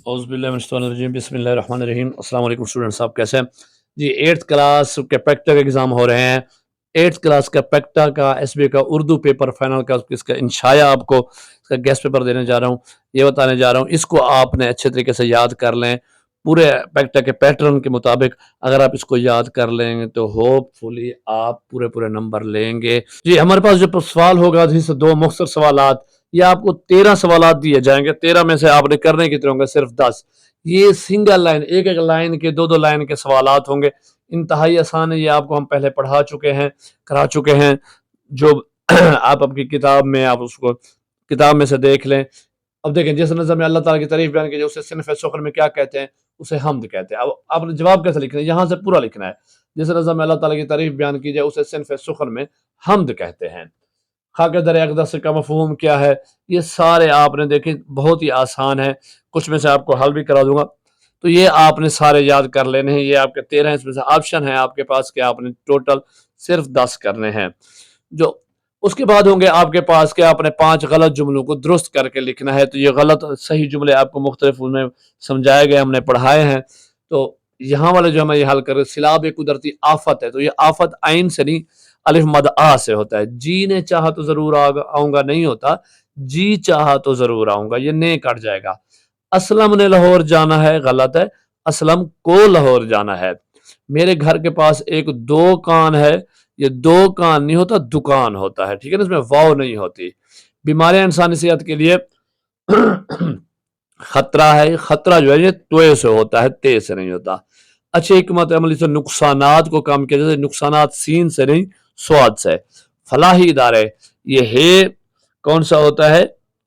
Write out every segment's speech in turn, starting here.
औज़ुबिल्लाहिमिनश्शैतानिर्रजीम बिस्मिल्लाहिर्रहमानिर्रहीम। अस्सलाम वालेकुम स्टूडेंट्स, आप कैसे हैं जी। 8th क्लास के प्रैक्टिकल के एग्ज़ाम हो रहे हैं। 8th क्लास का प्रैक्टिकल का एसबीए का उर्दू पेपर फाइनल का इसका इंशाया आपको इसका गेस्ट पेपर देने जा रहा हूँ, ये बताने जा रहा हूँ। इसको आपने अच्छे तरीके से याद कर लें पूरे प्रैक्टिकल के पैटर्न के मुताबिक। अगर आप इसको याद कर लेंगे तो होपफुली आप पूरे पूरे नंबर लेंगे जी। हमारे पास जो सवाल होगा जिससे दो मुख्तसर सवालात, ये आपको 13 सवालात दिए जाएंगे। 13 में से आपने करने कितने होंगे? सिर्फ 10। ये सिंगल लाइन, एक एक लाइन के दो लाइन के सवालात होंगे। इंतहाई आसान है, ये आपको हम पहले पढ़ा चुके हैं, करा चुके हैं। जो आप अपनी किताब में आप उसको किताब में से देख लें। अब देखें, जिस नज़र में अल्लाह ताला की तारीफ बयान की, उसे सिन्फ़ सुख़र में क्या कहते हैं? उसे हम्द कहते हैं। अब आपने जवाब कैसे लिखना है? यहाँ से पूरा लिखना है। जिस नज़र में अल्लाह ताला की तारीफ बयान की जाए उसे सिन्फ़ सुख़र में हम्द कहते हैं। खाके दर अक़दस का मफ़हूम क्या है? ये सारे आपने देखे, बहुत ही आसान है। कुछ में से आपको हल भी करा दूंगा, तो ये आपने सारे याद कर लेने हैं। ये आपके 13 इसमें से ऑप्शन है आपके पास कि आपने टोटल सिर्फ 10 करने हैं। जो उसके बाद होंगे आपके पास कि आपने 5 गलत जुमलों को दुरुस्त करके लिखना है। तो ये गलत सही जुमले आपको मुख्तलिफ उनमें समझाए गए, हमने पढ़ाए हैं। तो यहाँ वाले जो हमें ये हल कर, सिलाब एक कुदरती आफत है, तो ये आफत आइन से नहीं, अलिफ मद आ से होता है। जी ने चाहा तो जरूर आऊंगा नहीं होता, जी चाहा तो जरूर आऊंगा, ये ने कट जाएगा। असलम ने लाहौर जाना है, गलत है। असलम को लाहौर जाना है। मेरे घर के पास एक दुकान है, ये दो कान नहीं होता, दुकान होता है, ठीक है ना, इसमें वाव नहीं होती। बीमारियां इंसानी सेहत के लिए खतरा है, खतरा जो है ये तोए से होता है, ते से नहीं होता। अच्छी हिकमत अमली से नुकसानात को कम किया, जैसे नुकसानात सीन से नहीं स्वाद से। फलाही इदारे, ये है कौन सा होता है?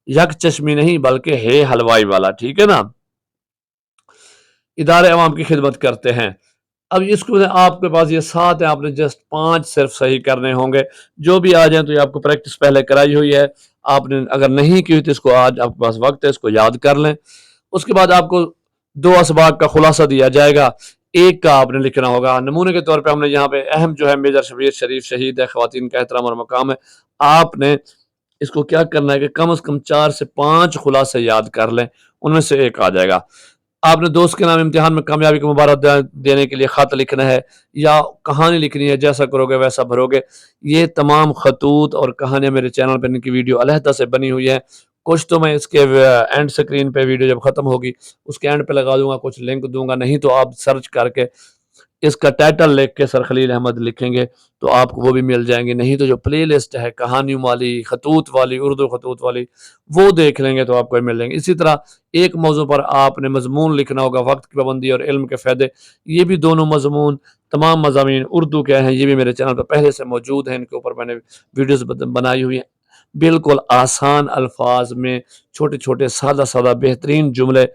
यक चश्मी नहीं बल्कि है हलवाई वाला, ठीक है ना। इदारे अवाम की खिदमत करते हैं। अब इसको आपके पास ये 7 है, आपने जस्ट 5 सिर्फ सही करने होंगे। जो भी आ जाए तो ये आपको प्रैक्टिस पहले कराई हुई है, आपने अगर नहीं की हुई तो इसको आज आपके पास वक्त है, इसको याद कर लें। उसके बाद आपको 2 असबाग का खुलासा दिया जाएगा, एक का आपने लिखना होगा। नमूने के तौर पे हमने यहाँ पे अहम जो है मेजर शबीर शरीफ शहीद है, ख़वातीन का एहतराम और मकाम है। आपने इसको क्या करना है कि कम से कम 4 से 5 खुलासे याद कर लें, उनमें से एक आ जाएगा। आपने दोस्त के नाम इम्तिहान में कामयाबी को मुबारक देने के लिए खत लिखना है या कहानी लिखनी है, जैसा करोगे वैसा भरोगे। ये तमाम खतूत और कहानियां मेरे चैनल पर इनकी वीडियो अलहदा से बनी हुई है। कुछ तो मैं इसके एंड स्क्रीन पे वीडियो जब खत्म होगी उसके एंड पे लगा दूंगा, कुछ लिंक दूंगा, नहीं तो आप सर्च करके इसका टाइटल लिख के सर खलील अहमद लिखेंगे तो आपको वो भी मिल जाएंगे। नहीं तो जो प्ले लिस्ट है कहानियों वाली, खतूत वाली, उर्दू खतूत वाली, वो देख लेंगे तो आपको मिल जाएंगे। इसी तरह एक मौजू पर आपने मजमून लिखना होगा, वक्त की पाबंदी और इल्म के फ़ायदे। ये भी दोनों मजमून, तमाम मज़ामीन उर्दू के हैं, ये भी मेरे चैनल पर पहले से मौजूद हैं। इनके ऊपर मैंने वीडियोज़ बनाई हुई हैं, बिल्कुल आसान अल्फाज में, छोटे छोटे सादा सादा बेहतरीन जुमले,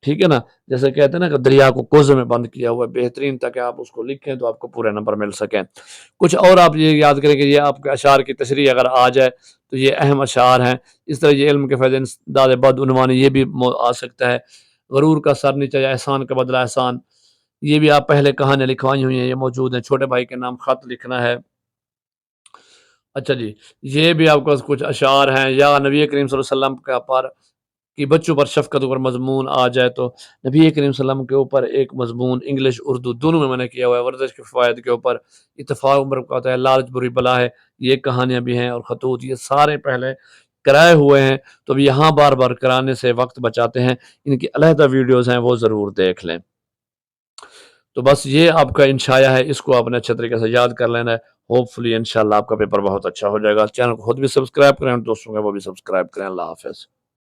ठीक है ना। जैसे कहते हैं ना कि दरिया को कोज़े में बंद किया हुआ है, बेहतरीन, ताकि आप उसको लिखें तो आपको पूरे नंबर मिल सकें। कुछ और आप ये याद करें कि ये आपके अशार की तशरीह अगर आ जाए तो ये अहम अशार हैं। इस तरह ये इल्म के फ़ायदे दाद बद उन्वानी, ये भी आ सकता है। गरूर का सर नीचा या एहसान का बदला एहसान, ये भी आप पहले कहानियाँ लिखवाई हुई हैं, ये मौजूद हैं। छोटे भाई के नाम खत लिखना है। अच्छा जी, ये भी आपके पास कुछ अशार हैं। या नबी करीम सल्लल्लाहु अलैहि वसल्लम का पर कि बच्चों पर शफ़क़त ऊपर मज़मून आ जाए तो नबी करीम सल्लल्लाहु अलैहि वसल्लम के ऊपर एक मज़मून इंग्लिश उर्दू दोनों में मैंने किया हुआ है। वर्जिश के फ़वाइद के ऊपर इत्तेफ़ाक उम्र का होता है, लालच बुरी बला है, ये कहानियाँ भी हैं। और खतूत, ये सारे पहले कराए हुए हैं, तो अब यहाँ बार बार कराने से वक्त बचाते हैं। इनकी अलहदा वीडियोज़ हैं, वो ज़रूर देख लें। तो बस ये आपका इंशाया है, इसको आपने अच्छे तरीके से याद कर लेना है। होपफुली इंशाल्लाह आपका पेपर बहुत अच्छा हो जाएगा। चैनल को खुद भी सब्सक्राइब करें और दोस्तों को वो भी सब्सक्राइब करें। अल्लाह हाफ़िज़।